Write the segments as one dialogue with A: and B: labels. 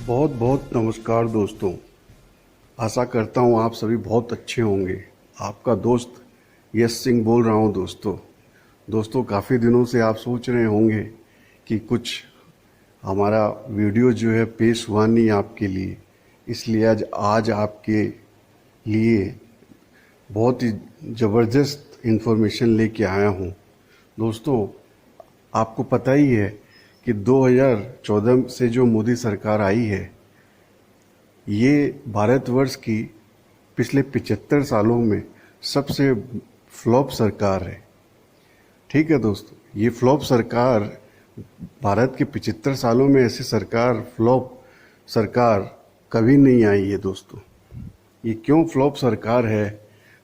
A: बहुत बहुत नमस्कार दोस्तों। आशा करता हूँ आप सभी बहुत अच्छे होंगे। आपका दोस्त यश सिंह बोल रहा हूँ दोस्तों काफ़ी दिनों से आप सोच रहे होंगे कि कुछ हमारा वीडियो जो है पेश हुआ नहीं आपके लिए, इसलिए आज आपके लिए बहुत ही ज़बरदस्त इन्फॉर्मेशन लेके आया हूँ। दोस्तों, आपको पता ही है कि 2014 से जो मोदी सरकार आई है, ये भारतवर्ष की पिछले 75 सालों में सबसे फ्लॉप सरकार है। ठीक है दोस्तों, ये फ्लॉप सरकार, भारत के 75 सालों में ऐसी फ्लॉप सरकार कभी नहीं आई है दोस्तों। ये क्यों फ्लॉप सरकार है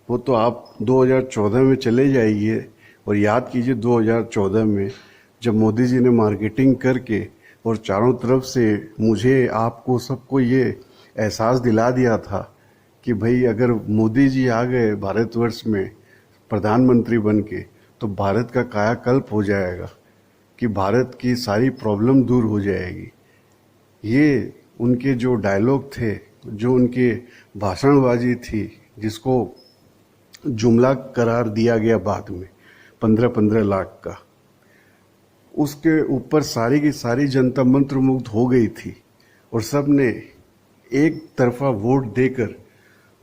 A: वो तो आप 2014 में चले जाइए और याद कीजिए 2014 में जब मोदी जी ने मार्केटिंग करके और चारों तरफ से मुझे आपको सबको ये एहसास दिला दिया था कि भाई अगर मोदी जी आ गए भारतवर्ष में प्रधानमंत्री बन के तो भारत का कायाकल्प हो जाएगा, कि भारत की सारी प्रॉब्लम दूर हो जाएगी। ये उनके जो डायलॉग थे, जो उनके भाषणबाजी थी, जिसको जुमला करार दिया गया बाद में 15-15 लाख का, उसके ऊपर सारी की सारी जनता मंत्रमुग्ध हो गई थी और सब ने एक तरफा वोट देकर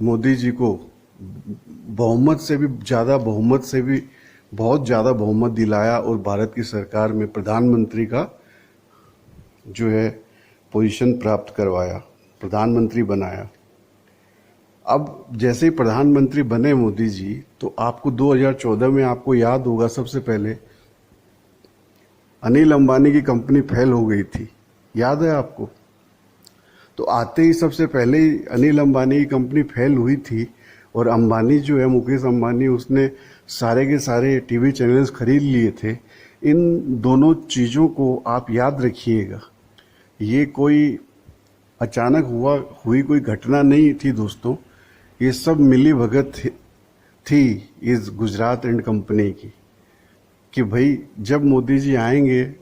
A: मोदी जी को बहुत ज़्यादा बहुमत दिलाया और भारत की सरकार में प्रधानमंत्री का जो है पोजीशन प्राप्त करवाया, प्रधानमंत्री बनाया। अब जैसे ही प्रधानमंत्री बने मोदी जी, तो आपको 2014 में आपको याद होगा सबसे पहले अनिल अंबानी की कंपनी फेल हो गई थी, याद है आपको? तो आते ही सबसे पहले ही अनिल अंबानी की कंपनी फेल हुई थी और अंबानी जो है, मुकेश अंबानी, उसने सारे के सारे टीवी चैनल्स खरीद लिए थे। इन दोनों चीज़ों को आप याद रखिएगा, ये कोई अचानक हुई कोई घटना नहीं थी दोस्तों। ये सब मिली भगत थी इस गुजरात एंड कंपनी की, कि भाई जब मोदी जी आएंगे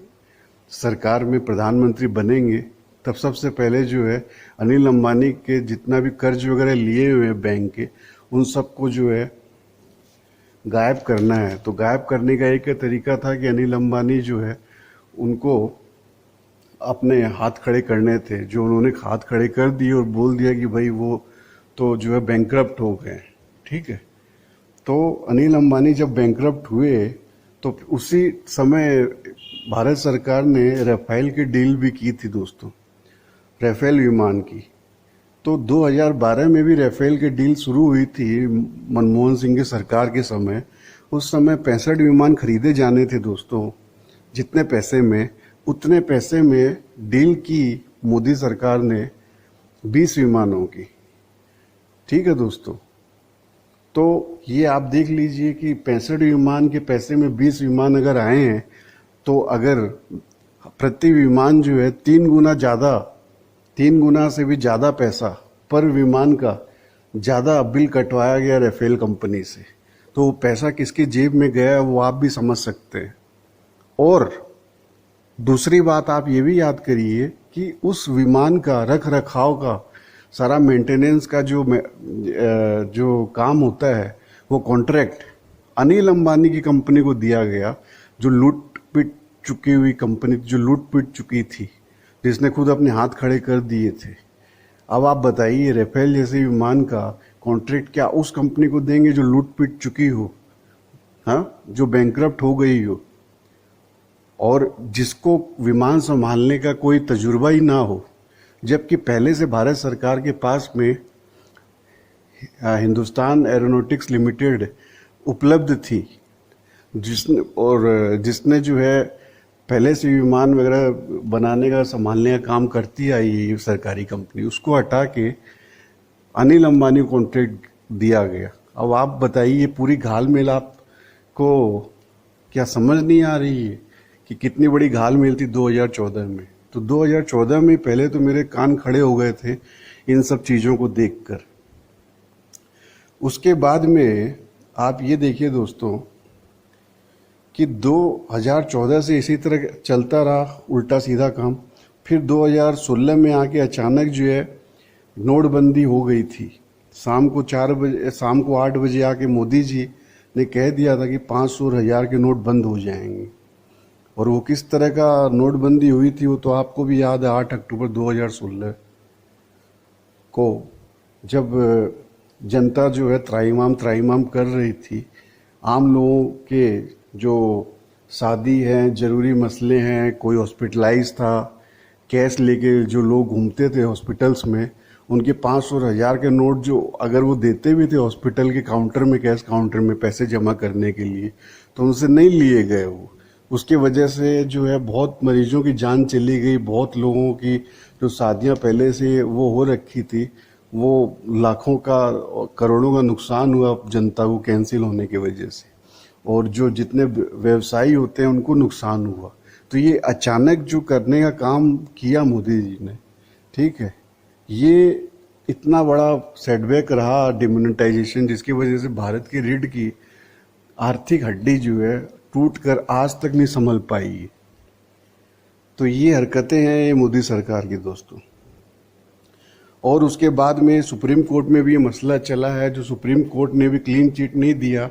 A: सरकार में, प्रधानमंत्री बनेंगे, तब सबसे पहले जो है अनिल अंबानी के जितना भी कर्ज वगैरह लिए हुए हैं बैंक के, उन सबको जो है गायब करना है। तो गायब करने का एक तरीका था कि अनिल अंबानी जो है उनको अपने हाथ खड़े करने थे, जो उन्होंने हाथ खड़े कर दिए और बोल दिया कि भाई वो तो जो है बैंकरप्ट हो गए। ठीक है, तो अनिल अंबानी जब बैंकरप्ट हुए तो उसी समय भारत सरकार ने राफेल की डील भी की थी दोस्तों, राफेल विमान की। तो 2012 में भी राफेल की डील शुरू हुई थी मनमोहन सिंह की सरकार के समय। उस समय 65 विमान खरीदे जाने थे दोस्तों। जितने पैसे में, उतने पैसे में डील की मोदी सरकार ने 20 विमानों की। ठीक है दोस्तों, तो ये आप देख लीजिए कि 65 विमान के पैसे में 20 विमान अगर आए हैं, तो अगर प्रति विमान जो है 3 गुना से भी ज़्यादा पैसा पर विमान का ज़्यादा बिल कटवाया गया राफेल कंपनी से, तो वो पैसा किसकी जेब में गया वो आप भी समझ सकते हैं। और दूसरी बात आप ये भी याद करिए कि उस विमान का रख रखाव का सारा मेंटेनेंस का जो काम होता है, वो कॉन्ट्रैक्ट अनिल अंबानी की कंपनी को दिया गया, जो लूट पिट चुकी थी, जिसने खुद अपने हाथ खड़े कर दिए थे। अब आप बताइए, राफेल जैसे विमान का कॉन्ट्रैक्ट क्या उस कंपनी को देंगे जो लूट पिट चुकी हो, हाँ, जो बैंकरप्ट हो गई हो, और जिसको विमान संभालने का कोई तजुर्बा ही ना हो, जबकि पहले से भारत सरकार के पास में हिंदुस्तान एरोनॉटिक्स लिमिटेड उपलब्ध थी, जिसने जो है पहले से विमान वगैरह बनाने का, संभालने का काम करती आई है ये सरकारी कंपनी, उसको हटा के अनिल अंबानी को कॉन्ट्रैक्ट दिया गया। अब आप बताइए, पूरी घालमेल आपको क्या समझ नहीं आ रही है कि कितनी बड़ी घालमेल थी 2014 में? तो 2014 में पहले तो मेरे कान खड़े हो गए थे इन सब चीज़ों को देखकर। उसके बाद में आप ये देखिए दोस्तों कि 2014 से इसी तरह चलता रहा उल्टा सीधा काम। फिर 2016 में आके अचानक जो है नोटबंदी हो गई थी। शाम को 8 बजे आके मोदी जी ने कह दिया था कि 500 और 1000 के नोट बंद हो जाएंगे। और वो किस तरह का नोटबंदी हुई थी वो तो आपको भी याद है। 8 अक्टूबर 2016 को जब जनता जो है त्राहिमाम कर रही थी, आम लोगों के जो शादी है, जरूरी मसले हैं, कोई हॉस्पिटलाइज था, कैश लेके जो लोग घूमते थे हॉस्पिटल्स में, उनके 500 और 1000 के नोट जो अगर वो देते भी थे हॉस्पिटल के काउंटर में, कैश काउंटर में पैसे जमा करने के लिए, तो उनसे नहीं लिए गए वो। उसके वजह से जो है बहुत मरीजों की जान चली गई। बहुत लोगों की जो शादियां पहले से वो हो रखी थी, वो लाखों का करोड़ों का नुकसान हुआ जनता को कैंसिल होने की वजह से। और जो जितने व्यवसायी होते हैं उनको नुकसान हुआ। तो ये अचानक जो करने का काम किया मोदी जी ने, ठीक है, ये इतना बड़ा सेटबैक रहा डिमोनेटाइजेशन, जिसकी वजह से भारत की रीढ़ की आर्थिक हड्डी जो है टूट कर आज तक नहीं संभल पाई है। तो ये हरकतें हैं ये मोदी सरकार की दोस्तों। और उसके बाद में सुप्रीम कोर्ट में भी ये मसला चला है, जो सुप्रीम कोर्ट ने भी क्लीन चिट नहीं दिया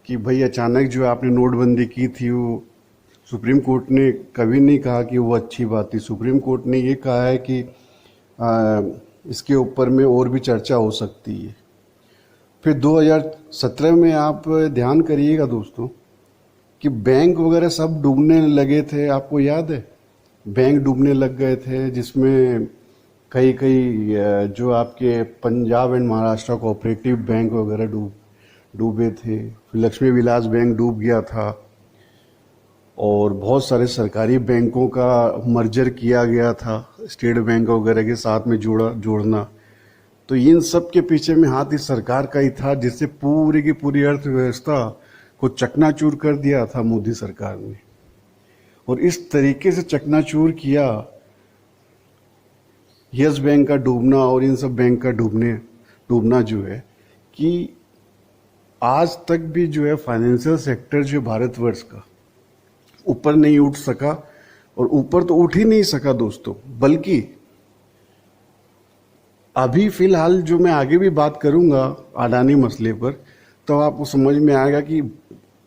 A: कि भाई अचानक जो आपने नोटबंदी की थी, वो सुप्रीम कोर्ट ने कभी नहीं कहा कि वो अच्छी बात थी। सुप्रीम कोर्ट ने ये कहा है कि इसके ऊपर में और भी चर्चा हो सकती है। फिर 2017 में आप ध्यान करिएगा दोस्तों कि बैंक वगैरह सब डूबने लगे थे। आपको याद है, बैंक डूबने लग गए थे, जिसमें कई जो आपके Punjab and Maharashtra cooperative bank वगैरह डूबे थे। फिर लक्ष्मी विलास बैंक डूब गया था और बहुत सारे सरकारी बैंकों का मर्जर किया गया था स्टेट बैंक वगैरह के साथ में जोड़ना। तो इन सब के पीछे में हाथ इस सरकार का ही था, जिससे पूरी की पूरी अर्थव्यवस्था को चकनाचूर कर दिया था मोदी सरकार ने। और इस तरीके से चकनाचूर किया यस बैंक का डूबना और इन सब बैंक का डूबना जो है कि आज तक भी जो है फाइनेंशियल सेक्टर जो भारतवर्ष का ऊपर नहीं उठ सका। और ऊपर तो उठ ही नहीं सका दोस्तों, बल्कि अभी फिलहाल जो मैं आगे भी बात करूंगा अडानी मसले पर, तो आपको समझ में आएगा कि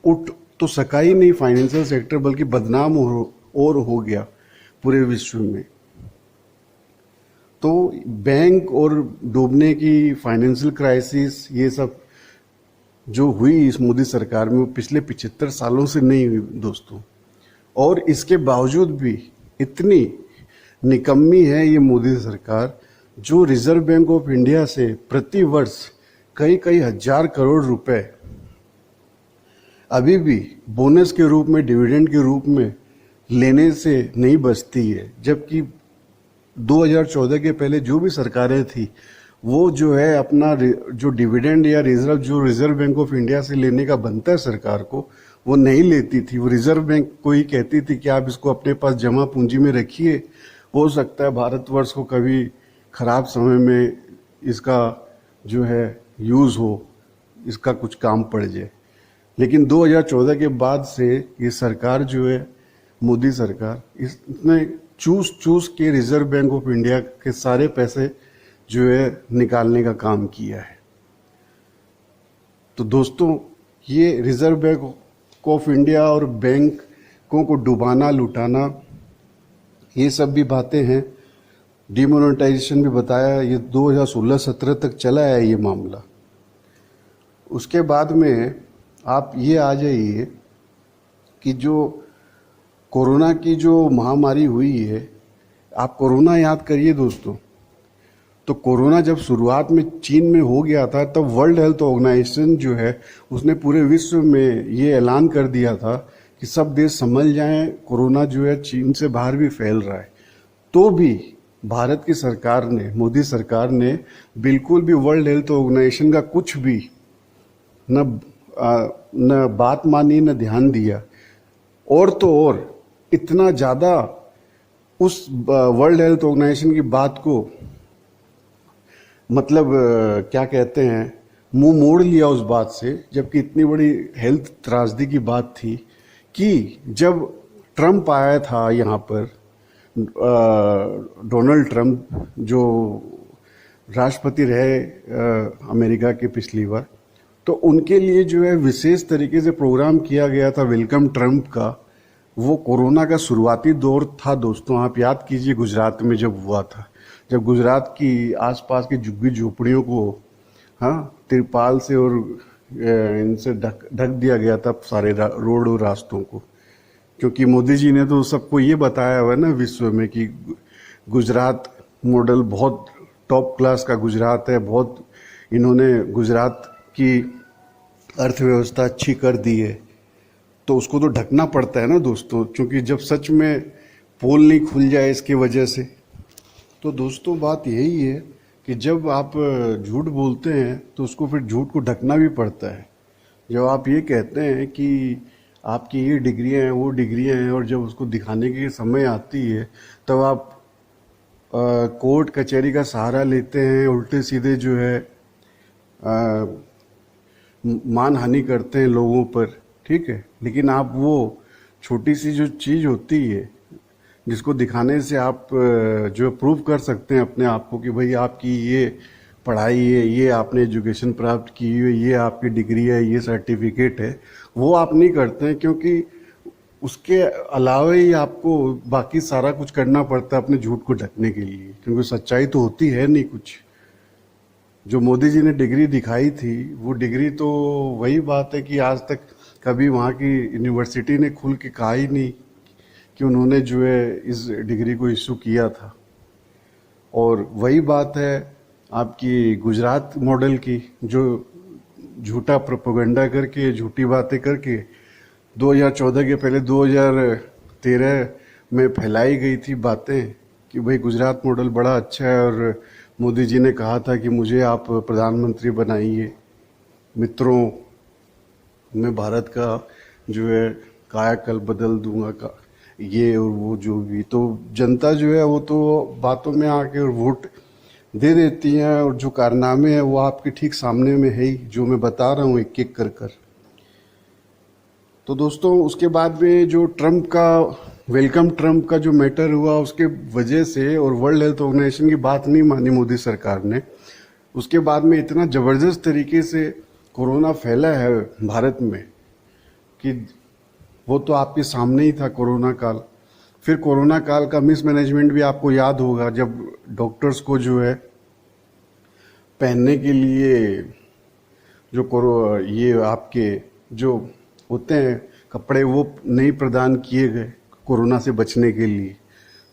A: उठ तो सका ही नहीं फाइनेंशियल सेक्टर, बल्कि बदनाम और हो गया पूरे विश्व में। तो बैंक और डूबने की फाइनेंशियल क्राइसिस ये सब जो हुई इस मोदी सरकार में, वो पिछले 75 सालों से नहीं हुई दोस्तों। और इसके बावजूद भी इतनी निकम्मी है ये मोदी सरकार, जो रिजर्व बैंक ऑफ इंडिया से प्रति वर्ष कई हजार करोड़ रुपए अभी भी बोनस के रूप में, डिविडेंड के रूप में लेने से नहीं बचती है। जबकि 2014 के पहले जो भी सरकारें थी, वो जो है अपना जो डिविडेंड या रिजर्व जो रिजर्व बैंक ऑफ इंडिया से लेने का बनता है सरकार को, वो नहीं लेती थी। वो रिजर्व बैंक को ही कहती थी कि आप इसको अपने पास जमा पूंजी में रखिए, हो सकता है भारतवर्ष को कभी खराब समय में इसका जो है यूज़ हो, इसका कुछ काम पड़ जाए। लेकिन 2014 के बाद से ये सरकार जो है मोदी सरकार, इसने चूस के रिजर्व बैंक ऑफ इंडिया के सारे पैसे जो है निकालने का काम किया है। तो दोस्तों, ये रिजर्व बैंक ऑफ इंडिया और बैंकों को डुबाना, लुटाना, ये सब भी बातें हैं। डिमोनेटाइजेशन भी बताया, ये 2016-17 तक चला है ये मामला। उसके बाद में आप ये आ जाइए कि जो कोरोना की जो महामारी हुई है, आप कोरोना याद करिए दोस्तों। तो कोरोना जब शुरुआत में चीन में हो गया था, तब वर्ल्ड हेल्थ ऑर्गेनाइजेशन जो है उसने पूरे विश्व में ये ऐलान कर दिया था कि सब देश संभल जाएं, कोरोना जो है चीन से बाहर भी फैल रहा है। तो भी भारत की सरकार ने, मोदी सरकार ने बिल्कुल भी वर्ल्ड हेल्थ ऑर्गेनाइजेशन का कुछ भी न बात मानी, न ध्यान दिया। और तो और इतना ज़्यादा उस वर्ल्ड हेल्थ ऑर्गेनाइजेशन की बात को मतलब क्या कहते हैं, मुंह मोड़ लिया उस बात से, जबकि इतनी बड़ी हेल्थ त्रासदी की बात थी कि जब ट्रम्प आया था यहाँ पर, डोनाल्ड ट्रंप जो राष्ट्रपति रहे अमेरिका के पिछली बार, तो उनके लिए जो है विशेष तरीके से प्रोग्राम किया गया था वेलकम ट्रंप का। वो कोरोना का शुरुआती दौर था दोस्तों, आप याद कीजिए गुजरात में जब हुआ था, जब गुजरात की आसपास की झुग्गी झोपड़ियों को तिरपाल से और इनसे ढक दिया गया था सारे रोड और रास्तों को, क्योंकि मोदी जी ने तो सबको ये बताया हुआ है ना विश्व में कि गुजरात मॉडल बहुत टॉप क्लास का गुजरात है, बहुत इन्होंने गुजरात की अर्थव्यवस्था अच्छी कर दी है। तो उसको तो ढकना पड़ता है ना दोस्तों, क्योंकि जब सच में पोल नहीं खुल जाए इसकी वजह से। तो दोस्तों बात यही है कि जब आप झूठ बोलते हैं तो उसको फिर झूठ को ढकना भी पड़ता है। जब आप ये कहते हैं कि आपकी ये डिग्रियां हैं वो डिग्रियां हैं, और जब उसको दिखाने की समय आती है तब आप कोर्ट कचहरी का सहारा लेते हैं, उल्टे सीधे जो है मानहानि करते हैं लोगों पर, ठीक है। लेकिन आप वो छोटी सी जो चीज़ होती है जिसको दिखाने से आप जो प्रूव कर सकते हैं अपने आप को कि भाई आपकी ये पढ़ाई है, ये आपने एजुकेशन प्राप्त की है, ये आपकी डिग्री है, ये सर्टिफिकेट है, वो आप नहीं करते हैं, क्योंकि उसके अलावा ही आपको बाकी सारा कुछ करना पड़ता है अपने झूठ को ढकने के लिए, क्योंकि सच्चाई तो होती है नहीं कुछ। जो मोदी जी ने डिग्री दिखाई थी वो डिग्री तो वही बात है कि आज तक कभी वहाँ की यूनिवर्सिटी ने खुल के कहा ही नहीं कि उन्होंने जो है इस डिग्री को इशू किया था। और वही बात है आपकी गुजरात मॉडल की, जो झूठा प्रोपेगेंडा करके झूठी बातें करके 2014 के पहले 2013 में फैलाई गई थी बातें कि भाई गुजरात मॉडल बड़ा अच्छा है, और मोदी जी ने कहा था कि मुझे आप प्रधानमंत्री बनाइए, मित्रों मैं भारत का जो है कायाकल्प बदल दूंगा का ये और वो जो भी। तो जनता जो है वो तो बातों में आके और वोट दे देती है, और जो कारनामे हैं वो आपके ठीक सामने में है ही, जो मैं बता रहा हूँ एक एक कर कर। तो दोस्तों उसके बाद में जो ट्रंप का वेलकम ट्रंप का जो मैटर हुआ उसके वजह से, और वर्ल्ड हेल्थ ऑर्गेनाइजेशन की बात नहीं मानी मोदी सरकार ने, उसके बाद में इतना ज़बरदस्त तरीके से कोरोना फैला है भारत में कि वो तो आपके सामने ही था कोरोना काल। फिर कोरोना काल का मिसमैनेजमेंट भी आपको याद होगा, जब डॉक्टर्स को जो है पहनने के लिए जो ये आपके जो होते हैं कपड़े वो नहीं प्रदान किए गए कोरोना से बचने के लिए,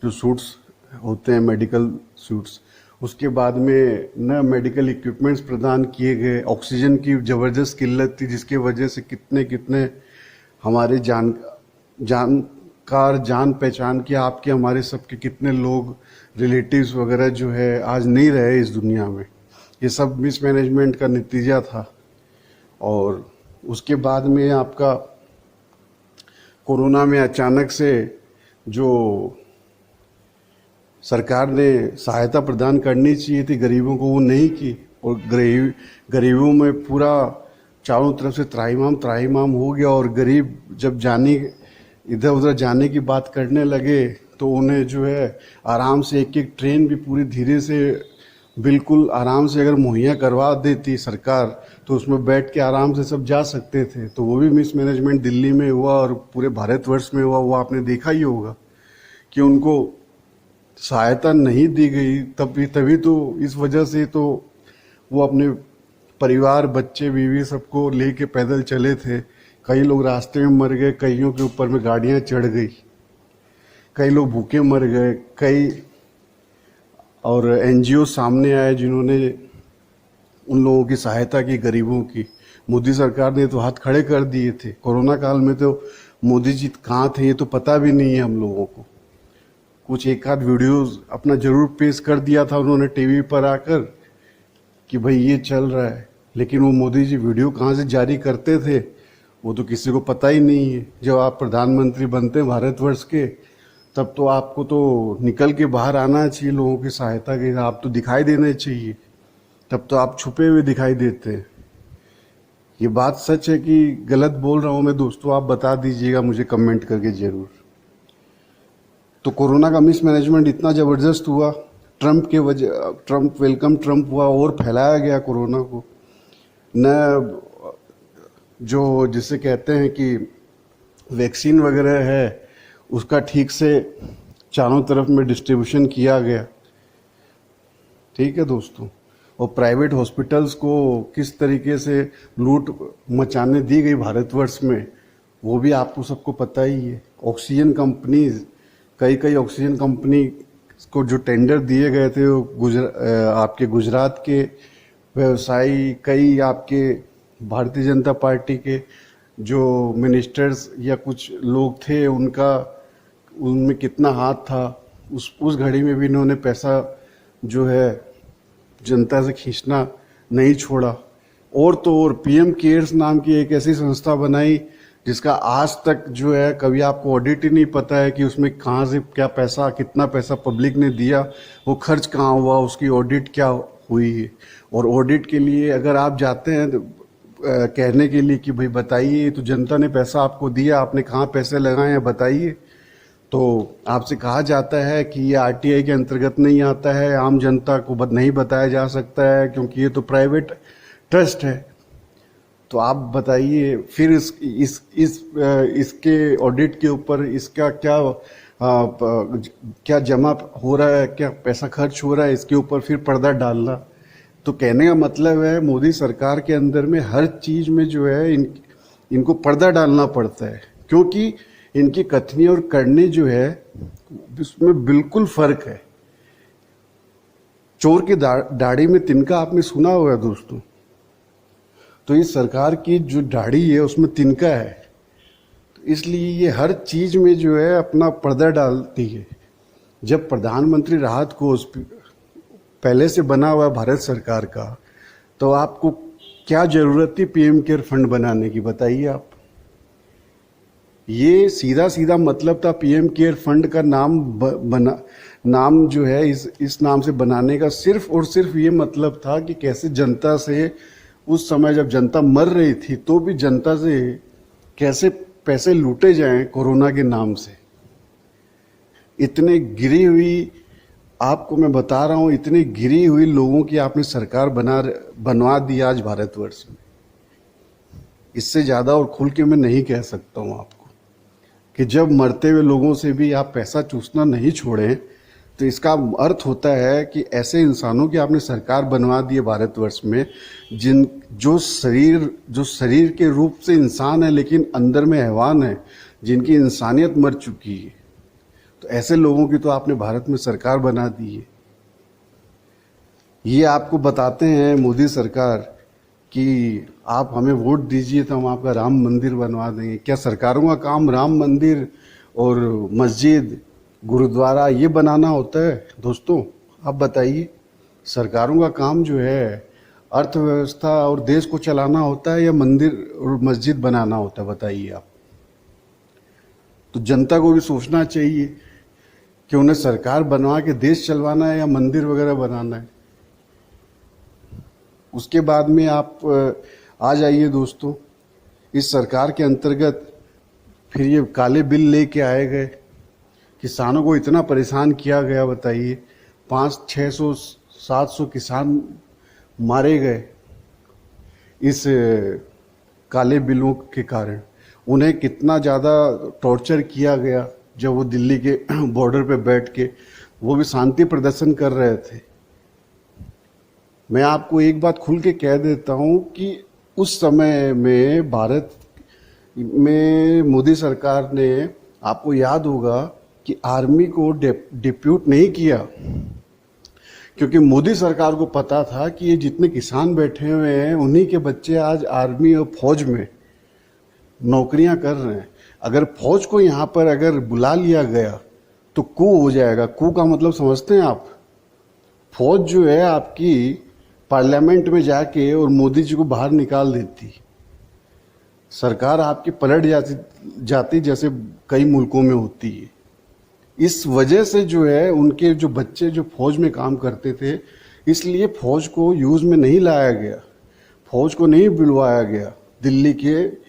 A: जो सूट्स होते हैं मेडिकल सूट्स। उसके बाद में न मेडिकल इक्विपमेंट्स प्रदान किए गए, ऑक्सीजन की ज़बरदस्त किल्लत थी जिसके वजह से कितने कितने हमारे जानकार जान पहचान के आपके हमारे सबके कितने लोग रिलेटिव्स वगैरह जो है आज नहीं रहे इस दुनिया में। ये सब मिसमैनेजमेंट का नतीजा था। और उसके बाद में आपका कोरोना में अचानक से जो सरकार ने सहायता प्रदान करनी चाहिए थी गरीबों को वो नहीं की, और गरीबों में पूरा चारों तरफ से त्राहिमाम हो गया। और गरीब जब इधर उधर जाने की बात करने लगे तो उन्हें जो है आराम से एक एक ट्रेन भी पूरी धीरे से बिल्कुल आराम से अगर मुहैया करवा देती सरकार तो उसमें बैठ के आराम से सब जा सकते थे। तो वो भी मिसमैनेजमेंट दिल्ली में हुआ और पूरे भारतवर्ष में हुआ, वो आपने देखा ही होगा कि उनको सहायता नहीं दी गई। तभी तो इस वजह से तो वो अपने परिवार बच्चे बीवी सबको लेके पैदल चले थे। कई लोग रास्ते में मर गए, कईयों के ऊपर में गाड़ियां चढ़ गई, कई लोग भूखे मर गए, कई और एनजीओ सामने आए जिन्होंने उन लोगों की सहायता की, गरीबों की। मोदी सरकार ने तो हाथ खड़े कर दिए थे। कोरोना काल में तो मोदी जी कहाँ थे ये तो पता भी नहीं है हम लोगों को। कुछ एक आध वीडियोस अपना जरूर पेश कर दिया था उन्होंने टीवी पर आकर कि भाई ये चल रहा है, लेकिन वो मोदी जी वीडियो कहाँ से जारी करते थे वो तो किसी को पता ही नहीं है। जब आप प्रधानमंत्री बनते हैं भारतवर्ष के तब तो आपको तो निकल के बाहर आना चाहिए लोगों की सहायता के, आप तो दिखाई देने चाहिए, तब तो आप छुपे हुए दिखाई देते हैं। ये बात सच है कि गलत बोल रहा हूँ मैं दोस्तों, आप बता दीजिएगा मुझे कमेंट करके जरूर। तो कोरोना का मिसमैनेजमेंट इतना ज़बरदस्त हुआ, ट्रम्प वेलकम ट्रम्प हुआ और फैलाया गया कोरोना को। न जो जिसे कहते हैं कि वैक्सीन वगैरह है उसका ठीक से चारों तरफ में डिस्ट्रीब्यूशन किया गया। ठीक है दोस्तों, और प्राइवेट हॉस्पिटल्स को किस तरीके से लूट मचाने दी गई भारतवर्ष में, वो भी आपको सबको पता ही है। ऑक्सीजन कंपनीज, कई ऑक्सीजन कंपनी को जो टेंडर दिए गए थे वो आपके गुजरात के व्यवसायी, कई आपके भारतीय जनता पार्टी के जो मिनिस्टर्स या कुछ लोग थे, उनमें कितना हाथ था। उस घड़ी में भी इन्होंने पैसा जो है जनता से खींचना नहीं छोड़ा। और तो और पीएम केयर्स नाम की एक ऐसी संस्था बनाई जिसका आज तक जो है कभी आपको ऑडिट ही नहीं पता है कि उसमें कहाँ से क्या पैसा, कितना पैसा पब्लिक ने दिया, वो खर्च कहाँ हुआ, उसकी ऑडिट क्या हुई है। और ऑडिट के लिए अगर आप जाते हैं तो कहने के लिए कि भाई बताइए, तो जनता ने पैसा आपको दिया, आपने कहाँ पैसे लगाए हैं बताइए, तो आपसे कहा जाता है कि ये आरटीआई के अंतर्गत नहीं आता है, आम जनता को नहीं बताया जा सकता है क्योंकि ये तो प्राइवेट ट्रस्ट है। तो आप बताइए फिर इसके ऑडिट के ऊपर इसका क्या जमा हो रहा है, क्या पैसा खर्च हो रहा है, इसके ऊपर फिर पर्दा डालना। तो कहने का मतलब है मोदी सरकार के अंदर में हर चीज में जो है इनको पर्दा डालना पड़ता है, क्योंकि इनकी कथनी और करनी जो है उसमें बिल्कुल फर्क है। चोर की दाढ़ी में तिनका आपने सुना होगा दोस्तों, तो इस सरकार की जो दाढ़ी है उसमें तिनका है, तो इसलिए ये हर चीज में जो है अपना पर्दा डालती है। जब प्रधानमंत्री राहत कोष पहले से बना हुआ भारत सरकार का, तो आपको क्या जरूरत थी पीएम केयर फंड बनाने की, बताइए आप। ये सीधा मतलब था पीएम केयर फंड का नाम जो है इस नाम से बनाने का सिर्फ और सिर्फ ये मतलब था कि कैसे जनता से, उस समय जब जनता मर रही थी तो भी जनता से कैसे पैसे लूटे जाएं कोरोना के नाम से। इतने गिरी हुई, आपको मैं बता रहा हूं, इतनी गिरी हुई लोगों की आपने सरकार बनवा दी आज भारतवर्ष में। इससे ज्यादा और खुल के मैं नहीं कह सकता हूं आपको कि जब मरते हुए लोगों से भी आप पैसा चूसना नहीं छोड़ें, तो इसका अर्थ होता है कि ऐसे इंसानों की आपने सरकार बनवा दी है भारतवर्ष में जो शरीर के रूप से इंसान है लेकिन अंदर में हैवान है, जिनकी इंसानियत मर चुकी है। तो ऐसे लोगों की तो आपने भारत में सरकार बना दी है। ये आपको बताते हैं मोदी सरकार कि आप हमें वोट दीजिए तो हम आपका राम मंदिर बनवा देंगे। क्या सरकारों का काम राम मंदिर और मस्जिद, गुरुद्वारा ये बनाना होता है दोस्तों? आप बताइए, सरकारों का काम जो है अर्थव्यवस्था और देश को चलाना होता है या मंदिर और मस्जिद बनाना होता है, बताइए आप। तो जनता को भी सोचना चाहिए कि उन्हें सरकार बनवा के देश चलवाना है या मंदिर वगैरह बनाना है। उसके बाद में आप आ जाइए दोस्तों, इस सरकार के अंतर्गत फिर ये काले बिल लेके आए गए, किसानों को इतना परेशान किया गया, बताइए 500-600-700 किसान मारे गए इस काले बिलों के कारण। उन्हें कितना ज़्यादा टॉर्चर किया गया जब वो दिल्ली के बॉर्डर पे बैठ के वो भी शांति प्रदर्शन कर रहे थे। मैं आपको एक बात खुल के कह देता हूं कि उस समय में भारत में मोदी सरकार ने, आपको याद होगा कि आर्मी को डिप्यूट नहीं किया, क्योंकि मोदी सरकार को पता था कि ये जितने किसान बैठे हुए हैं उन्हीं के बच्चे आज आर्मी और फौज में नौकरियां कर रहे हैं। अगर फौज को यहाँ पर अगर बुला लिया गया तो कू हो जाएगा। कू का मतलब समझते हैं आप? फौज जो है आपकी पार्लियामेंट में जाके और मोदी जी को बाहर निकाल देती, सरकार आपकी पलट जाती जैसे कई मुल्कों में होती है। इस वजह से जो है उनके जो बच्चे जो फौज में काम करते थे, इसलिए फौज को यूज में नहीं लाया गया, फौज को नहीं बुलवाया गया दिल्ली के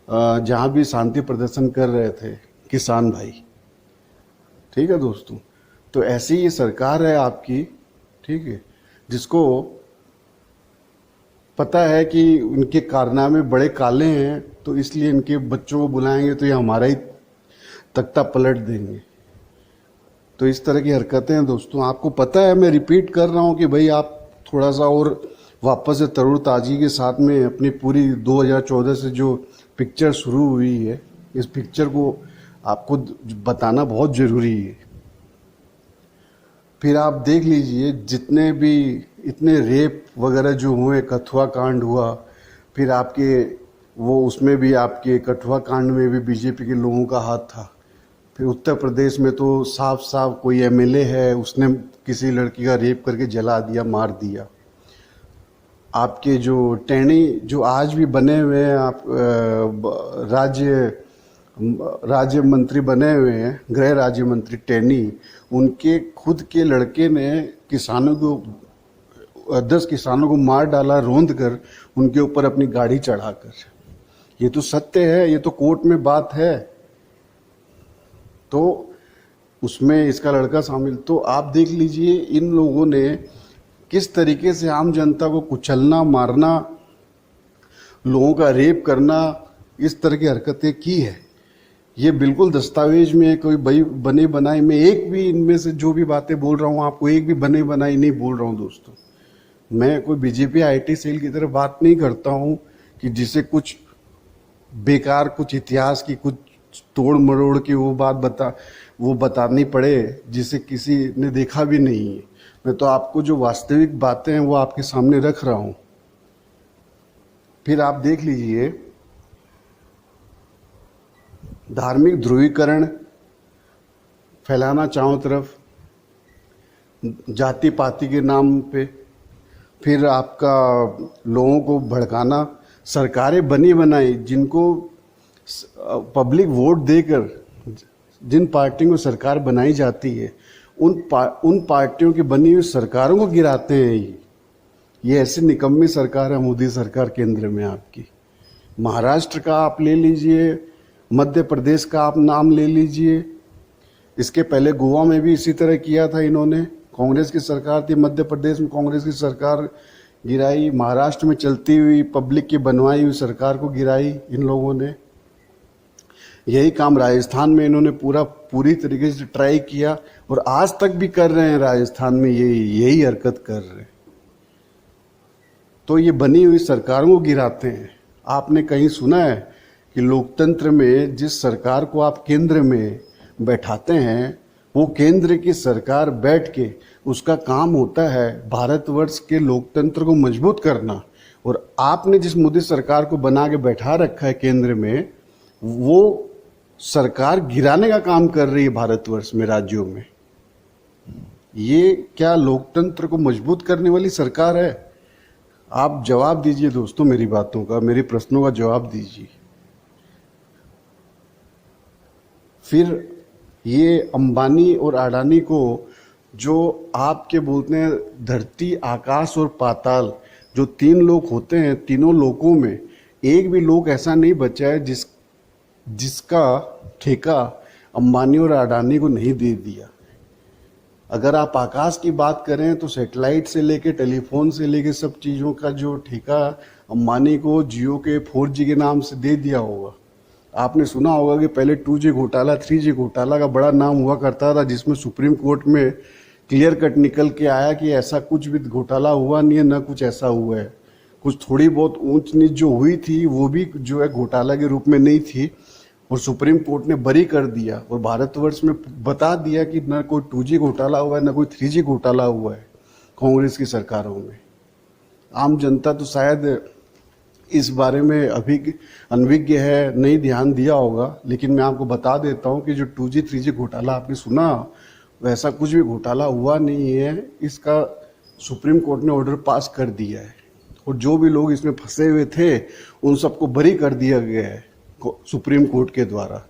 A: जहां भी शांति प्रदर्शन कर रहे थे किसान भाई। ठीक है दोस्तों, तो ऐसी ये सरकार है आपकी, ठीक है, जिसको पता है कि उनके कारनामे बड़े काले हैं, तो इसलिए इनके बच्चों को बुलाएंगे तो ये हमारा ही तख्ता पलट देंगे। तो इस तरह की हरकतें हैं दोस्तों। आपको पता है, मैं रिपीट कर रहा हूं कि भाई आप थोड़ा सा और वापस से तरोताजी के साथ में अपनी पूरी 2014 से जो पिक्चर शुरू हुई है, इस पिक्चर को आपको बताना बहुत ज़रूरी है। फिर आप देख लीजिए, जितने भी इतने रेप वगैरह जो हुए, कठुआ कांड हुआ, फिर आपके वो उसमें भी आपके कठुआ कांड में भी बीजेपी के लोगों का हाथ था। फिर उत्तर प्रदेश में तो साफ साफ कोई एमएलए है, उसने किसी लड़की का रेप करके जला दिया, मार दिया। आपके जो टैनी जो आज भी बने हुए हैं, आप राज्य मंत्री बने हुए हैं, गृह राज्य मंत्री टैनी, उनके खुद के लड़के ने किसानों को 10 किसानों को मार डाला, रौंद कर उनके ऊपर अपनी गाड़ी चढ़ाकर। ये तो सत्य है, ये तो कोर्ट में बात है। तो उसमें इसका लड़का शामिल। तो आप देख लीजिए, इन लोगों ने किस तरीके से आम जनता को कुचलना, मारना, लोगों का रेप करना, इस तरह की हरकतें की है। ये बिल्कुल दस्तावेज में कोई बने बनाई में एक भी इनमें से जो भी बातें बोल रहा हूँ आपको, एक भी बने बनाई नहीं बोल रहा हूँ दोस्तों। मैं कोई बीजेपी आईटी सेल की तरफ बात नहीं करता हूँ कि जिसे कुछ बेकार, कुछ इतिहास की कुछ तोड़ मरोड़ की वो बतानी पड़े जिसे किसी ने देखा भी नहीं है। मैं तो आपको जो वास्तविक बातें हैं वो आपके सामने रख रहा हूँ। फिर आप देख लीजिए, धार्मिक ध्रुवीकरण फैलाना चारों तरफ, जाति पाति के नाम पे, फिर आपका लोगों को भड़काना, सरकारें बनी बनाई जिनको पब्लिक वोट देकर जिन पार्टियों को सरकार बनाई जाती है, उन पार्टियों की बनी हुई सरकारों को गिराते हैं। ये ऐसी निकम्मी सरकार है मोदी सरकार केंद्र में आपकी। महाराष्ट्र का आप ले लीजिए, मध्य प्रदेश का आप नाम ले लीजिए, इसके पहले गोवा में भी इसी तरह किया था इन्होंने। कांग्रेस की सरकार थी, मध्य प्रदेश में कांग्रेस की सरकार गिराई, महाराष्ट्र में चलती हुई पब्लिक की बनवाई हुई सरकार को गिराई इन लोगों ने। यही काम राजस्थान में इन्होंने पूरी तरीके से ट्राई किया और आज तक भी कर रहे हैं। राजस्थान में यही हरकत कर रहे हैं। तो ये बनी हुई सरकारों को गिराते हैं। आपने कहीं सुना है कि लोकतंत्र में जिस सरकार को आप केंद्र में बैठाते हैं, वो केंद्र की सरकार बैठ के उसका काम होता है भारतवर्ष के लोकतंत्र को मजबूत करना। और आपने जिस मोदी सरकार को बना के बैठा रखा है केंद्र में, वो सरकार गिराने का काम कर रही है भारतवर्ष में, राज्यों में। ये क्या लोकतंत्र को मजबूत करने वाली सरकार है? आप जवाब दीजिए दोस्तों, मेरी बातों का, मेरे प्रश्नों का जवाब दीजिए। फिर ये अंबानी और अडानी को, जो आपके बोलते हैं धरती, आकाश और पाताल, जो 3 लोक होते हैं, तीनों लोकों में एक भी लोक ऐसा नहीं बचा है जिसका ठेका अंबानी और अडानी को नहीं दे दिया। अगर आप आकाश की बात करें तो सैटेलाइट से लेके, टेलीफोन से लेके सब चीज़ों का जो ठेका अंबानी को जियो के 4G के नाम से दे दिया होगा। आपने सुना होगा कि पहले 2G घोटाला, 3G घोटाला का बड़ा नाम हुआ करता था, जिसमें सुप्रीम कोर्ट में क्लियर कट निकल के आया कि ऐसा कुछ भी घोटाला हुआ नहीं है, ना कुछ ऐसा हुआ है। कुछ थोड़ी बहुत ऊंच नीच जो हुई थी वो भी जो है घोटाला के रूप में नहीं थी, और सुप्रीम कोर्ट ने बरी कर दिया और भारतवर्ष में बता दिया कि न कोई 2G घोटाला हुआ है, न कोई 3G घोटाला हुआ है कांग्रेस की सरकारों में। आम जनता तो शायद इस बारे में अभी अनभिज्ञ है, नहीं ध्यान दिया होगा, लेकिन मैं आपको बता देता हूं कि जो 2G 3G घोटाला आपने सुना, वैसा कुछ भी घोटाला हुआ नहीं है। इसका सुप्रीम कोर्ट ने ऑर्डर पास कर दिया है और जो भी लोग इसमें फंसे हुए थे उन सबको बरी कर दिया गया है सुप्रीम कोर्ट के द्वारा।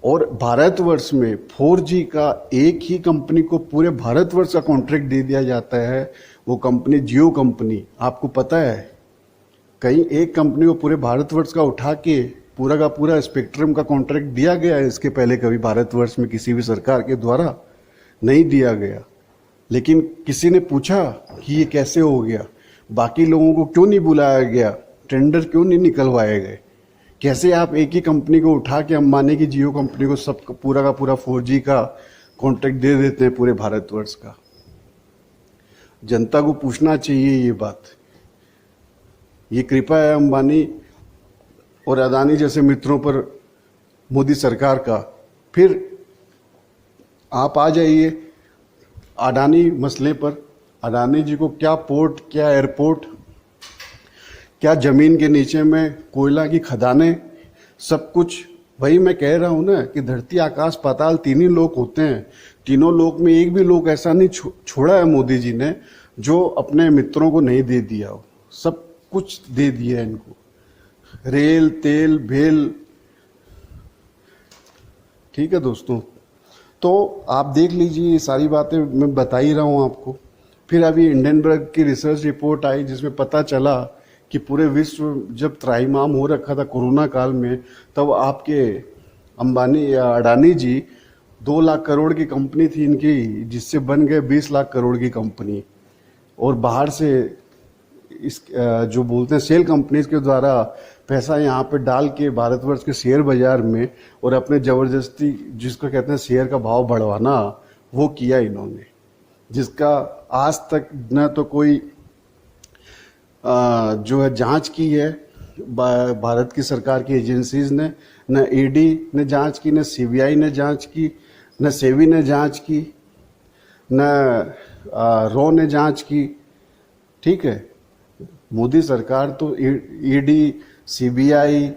A: और भारतवर्ष में 4G का एक ही कंपनी को पूरे भारतवर्ष का कॉन्ट्रैक्ट दे दिया जाता है, वो कंपनी जियो कंपनी। आपको पता है, कहीं एक कंपनी को पूरे भारतवर्ष का उठा के पूरा का पूरा स्पेक्ट्रम का कॉन्ट्रैक्ट दिया गया है इसके पहले कभी भारतवर्ष में किसी भी सरकार के द्वारा? नहीं दिया गया। लेकिन किसी ने पूछा कि ये कैसे हो गया, बाकी लोगों को क्यों नहीं बुलाया गया, टेंडर क्यों नहीं निकलवाए गए? कैसे आप एक ही कंपनी को उठा के अंबानी की जियो कंपनी को सब पूरा का पूरा 4G का कॉन्ट्रैक्ट दे देते हैं पूरे भारतवर्ष का? जनता को पूछना चाहिए ये बात। ये कृपा है अंबानी और अदानी जैसे मित्रों पर मोदी सरकार का। फिर आप आ जाइए अडानी मसले पर। अडानी जी को क्या पोर्ट, क्या एयरपोर्ट, क्या जमीन के नीचे में कोयला की खदानें, सब कुछ। वही मैं कह रहा हूं ना कि धरती आकाश पाताल तीन ही लोक होते हैं। तीनों लोक में एक भी लोक ऐसा नहीं छोड़ा है मोदी जी ने जो अपने मित्रों को नहीं दे दिया हो। सब कुछ दे दिया है इनको, रेल, तेल, भेल। ठीक है दोस्तों, तो आप देख लीजिए, ये सारी बातें मैं बता ही रहा हूं आपको। फिर अभी हिंडनबर्ग की रिसर्च रिपोर्ट आई जिसमें पता चला कि पूरे विश्व जब त्राहिमाम हो रखा था कोरोना काल में, तब आपके अंबानी या अडानी जी 2 लाख करोड़ की कंपनी थी इनकी, जिससे बन गए 20 लाख करोड़ की कंपनी। और बाहर से इस जो बोलते हैं सेल कंपनीज के द्वारा पैसा यहाँ पे डाल के भारतवर्ष के शेयर बाजार में और अपने जबरदस्ती, जिसको कहते हैं शेयर का भाव बढ़वाना, वो किया इन्होंने, जिसका आज तक न तो कोई जो है जांच की है भारत की सरकार की एजेंसीज ने, न ईडी ने जांच की, न सीबीआई ने जांच की, न सेबी ने जांच की, न रॉ ने जांच की। ठीक है, मोदी सरकार तो ईडी, सीबीआई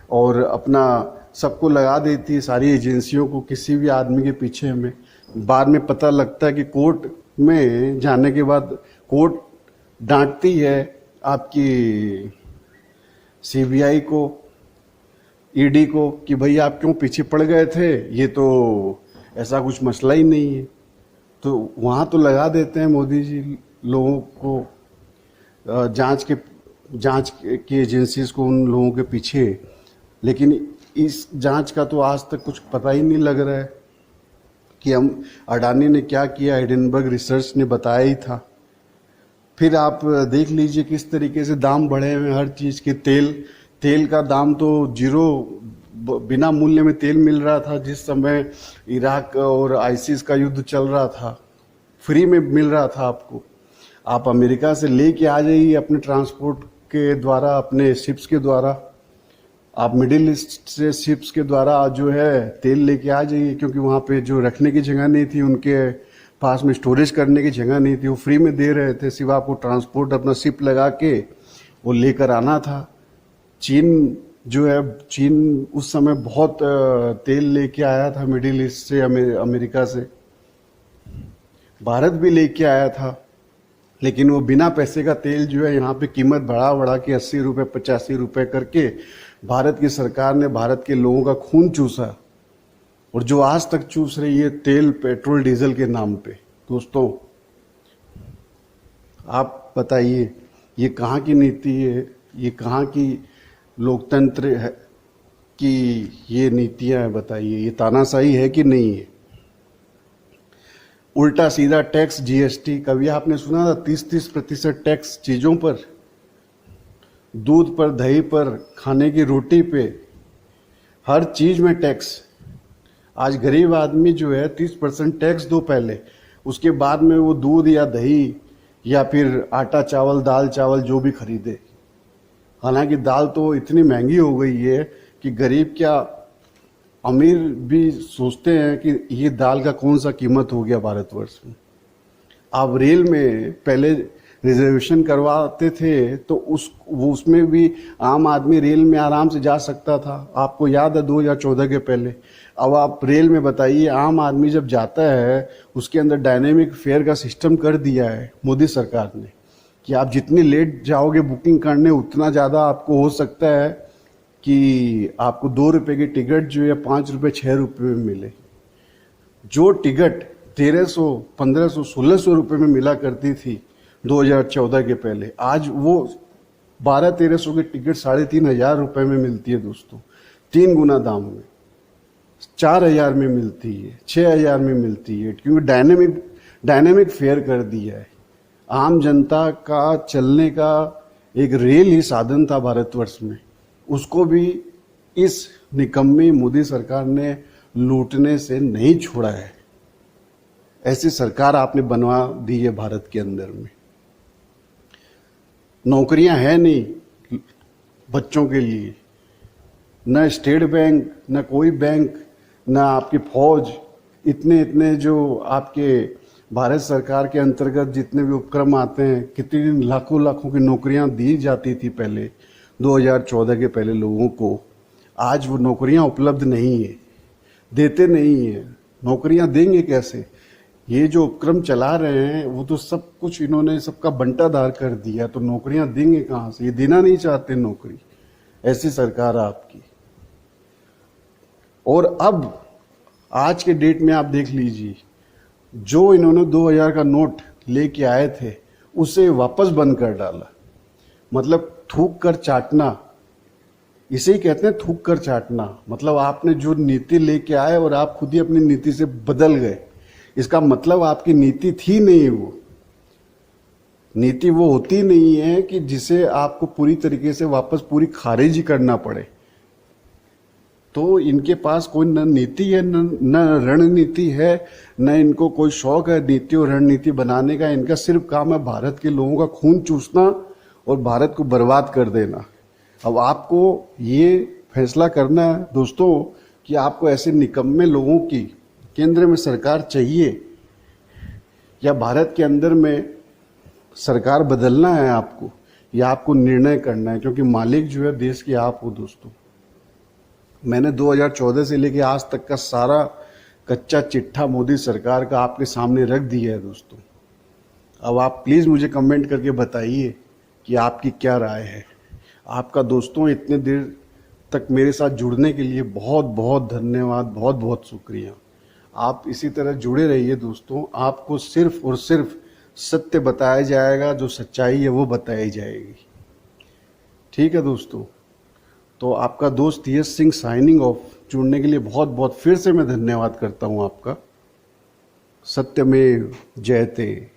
A: और अपना सबको लगा देती है, सारी एजेंसियों को किसी भी आदमी के पीछे में। बाद में पता लगता है कि कोर्ट में जाने के बाद कोर्ट डांटती है आपकी सीबीआई को, ईडी को कि भाई आप क्यों पीछे पड़ गए थे, ये तो ऐसा कुछ मसला ही नहीं है। तो वहाँ तो लगा देते हैं मोदी जी लोगों को, जांच की एजेंसीज को, उन लोगों के पीछे। लेकिन इस जांच का तो आज तक कुछ पता ही नहीं लग रहा है कि हम अडानी ने क्या किया। हिंडनबर्ग रिसर्च ने बताया ही था। फिर आप देख लीजिए किस तरीके से दाम बढ़े हुए हर चीज़ के। तेल का दाम तो जीरो, बिना मूल्य में तेल मिल रहा था जिस समय इराक और आईसिस का युद्ध चल रहा था, फ्री में मिल रहा था आपको। आप अमेरिका से लेके आ जाइए अपने ट्रांसपोर्ट के द्वारा, अपने शिप्स के द्वारा, आप मिडिल ईस्ट से शिप्स के द्वारा जो है तेल लेके आ जाइए, क्योंकि वहाँ पे जो रखने की जगह नहीं थी, उनके पास में स्टोरेज करने की जगह नहीं थी, वो फ्री में दे रहे थे। सिर्फ आपको ट्रांसपोर्ट अपना शिप लगा के वो लेकर आना था। चीन जो है, चीन उस समय बहुत तेल लेके आया था मिडिल ईस्ट से, अमेरिका से। भारत भी लेके आया था, लेकिन वो बिना पैसे का तेल जो है यहाँ पे कीमत बढ़ा के 80 रुपये 85 रुपये करके भारत की सरकार ने भारत के लोगों का खून चूसा, और जो आज तक चूस रही है तेल, पेट्रोल, डीजल के नाम पे। दोस्तों आप बताइए, ये कहाँ की नीति है, ये कहाँ की लोकतंत्र है कि ये नीतियां हैं? बताइए, ये तानाशाही है कि नहीं है? उल्टा सीधा टैक्स, जीएसटी, कभी आपने सुना था 30% टैक्स चीजों पर, दूध पर, दही पर, खाने की रोटी पे, हर चीज में टैक्स। आज गरीब आदमी जो है 30% टैक्स दो पहले, उसके बाद में वो दूध या दही या फिर आटा चावल, दाल चावल जो भी खरीदे। हालांकि दाल तो इतनी महंगी हो गई है कि गरीब क्या अमीर भी सोचते हैं कि ये दाल का कौन सा कीमत हो गया भारतवर्ष में। आप रेल में पहले रिजर्वेशन करवाते थे तो उसमें भी आम आदमी रेल में आराम से जा सकता था। आपको याद है 2014 के पहले। अब आप रेल में बताइए, आम आदमी जब जाता है उसके अंदर डायनेमिक फेयर का सिस्टम कर दिया है मोदी सरकार ने कि आप जितनी लेट जाओगे बुकिंग करने, उतना ज़्यादा आपको हो सकता है कि आपको 2 रुपये की टिकट जो है 5 रुपये 6 रुपये में मिले। जो टिकट 1300, 1500, 1600 रुपये में मिला करती थी 2014 के पहले, आज वो 1200-1300 की टिकट 3500 रुपए में मिलती है दोस्तों, 3 गुना दाम में। 4000 में मिलती है, 6000 में मिलती है, क्योंकि डायनेमिक फेयर कर दिया है। आम जनता का चलने का एक रेल ही साधन था भारतवर्ष में, उसको भी इस निकम्मी मोदी सरकार ने लूटने से नहीं छोड़ा है। ऐसी सरकार आपने बनवा दी है भारत के अंदर में। नौकरियां है नहीं बच्चों के लिए, न स्टेट बैंक, न कोई बैंक, न आपकी फौज। इतने जो आपके भारत सरकार के अंतर्गत जितने भी उपक्रम आते हैं, कितनी लाखों की नौकरियां दी जाती थी पहले 2014 के पहले लोगों को। आज वो नौकरियां उपलब्ध नहीं है, देते नहीं है। नौकरियां देंगे कैसे? ये जो उपक्रम चला रहे हैं वो तो सब कुछ इन्होंने सबका बंटाधार कर दिया, तो नौकरियां देंगे कहां से? ये देना नहीं चाहते नौकरी, ऐसी सरकार आपकी। और अब आज के डेट में आप देख लीजिए, जो इन्होंने 2000 का नोट लेके आए थे उसे वापस बंद कर डाला। मतलब थूक कर चाटना, इसे ही कहते हैं थूक कर चाटना। मतलब आपने जो नीति लेके आए और आप खुद ही अपनी नीति से बदल गए। इसका मतलब आपकी नीति थी नहीं। वो नीति वो होती नहीं है कि जिसे आपको पूरी तरीके से वापस पूरी खारिज ही करना पड़े। तो इनके पास कोई न नीति है, न रणनीति है, न इनको कोई शौक है नीति और रणनीति बनाने का। इनका सिर्फ काम है भारत के लोगों का खून चूसना और भारत को बर्बाद कर देना। अब आपको ये फैसला करना है दोस्तों कि आपको ऐसे निकम्मे लोगों की केंद्र में सरकार चाहिए या भारत के अंदर में सरकार बदलना है आपको, या आपको निर्णय करना है, क्योंकि मालिक जो है देश के आप हो दोस्तों। मैंने 2014 से लेके आज तक का सारा कच्चा चिट्ठा मोदी सरकार का आपके सामने रख दिया है दोस्तों। अब आप प्लीज़ मुझे कमेंट करके बताइए कि आपकी क्या राय है। आपका दोस्तों इतने देर तक मेरे साथ जुड़ने के लिए बहुत बहुत धन्यवाद, बहुत बहुत शुक्रिया। आप इसी तरह जुड़े रहिए दोस्तों। आपको सिर्फ और सिर्फ सत्य बताया जाएगा, जो सच्चाई है वो बताई जाएगी। ठीक है दोस्तों, तो आपका दोस्त यश सिंह साइनिंग ऑफ। जुड़ने के लिए बहुत बहुत फिर से मैं धन्यवाद करता हूं आपका। सत्यमेव जयते।